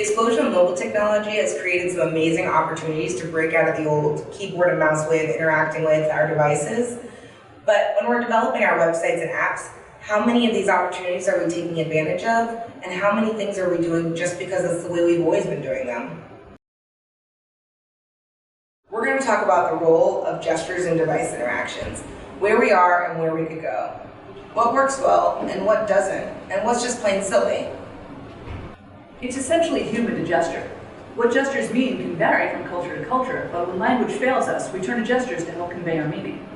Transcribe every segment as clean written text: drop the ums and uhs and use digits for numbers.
explosion of mobile technology has created some amazing opportunities to break out of the old keyboard and mouse way of interacting with our devices. But when we're developing our websites and apps, how many of these opportunities are we taking advantage of? And how many things are we doing just because it's the way we've always been doing them? We're going to talk about the role of gestures in device interactions, where we are and where we could go, what works well and what doesn't, and what's just plain silly. It's essentially human to gesture. What gestures mean can vary from culture to culture, but when language fails us, we turn to gestures to help convey our meaning.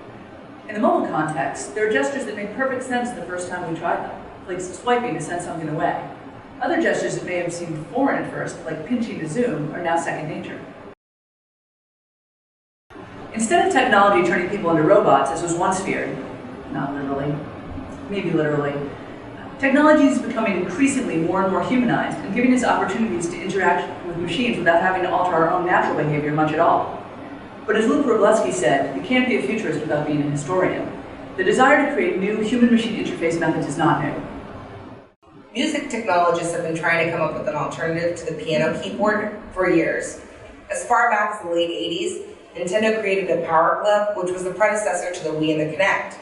In the mobile context, there are gestures that make perfect sense the first time we try them, like swiping to send something away. Other gestures that may have seemed foreign at first, like pinching to zoom, are now second nature. Instead of technology turning people into robots, as was once feared, not literally, maybe literally, technology is becoming increasingly more and more humanized and giving us opportunities to interact with machines without having to alter our own natural behavior much at all. But as Luke Wroblewski said, you can't be a futurist without being a historian. The desire to create new human-machine interface methods is not new. Music technologists have been trying to come up with an alternative to the piano keyboard for years. As far back as the late 80s, Nintendo created a Power Glove, which was the predecessor to the Wii and the Kinect.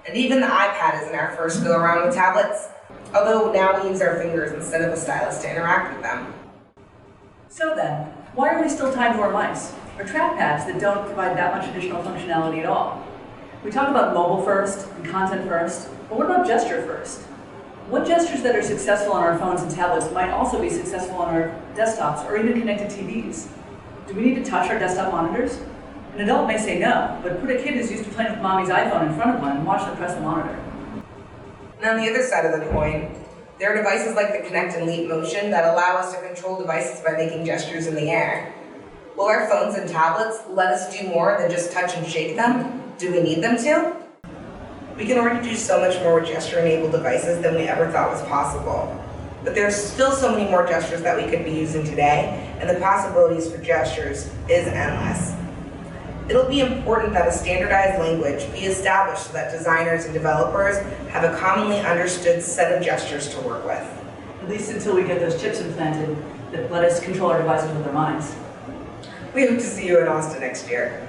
And even the iPad isn't our first go around with tablets, although now we use our fingers instead of a stylus to interact with them. So then, why are we still tied to our mice, or trackpads that don't provide that much additional functionality at all? We talk about mobile first and content first, but what about gesture first? What gestures that are successful on our phones and tablets might also be successful on our desktops or even connected TVs? Do we need to touch our desktop monitors? An adult may say no, but put a kid who's used to playing with mommy's iPhone in front of one and watch them press the monitor. And on the other side of the coin, there are devices like the Kinect and Leap Motion that allow us to control devices by making gestures in the air. Will our phones and tablets let us do more than just touch and shake them? Do we need them to? We can already do so much more with gesture-enabled devices than we ever thought was possible. But there's still so many more gestures that we could be using today, and the possibilities for gestures is endless. It'll be important that a standardized language be established so that designers and developers have a commonly understood set of gestures to work with. At least until we get those chips implanted that let us control our devices with our minds. We hope to see you in Austin next year.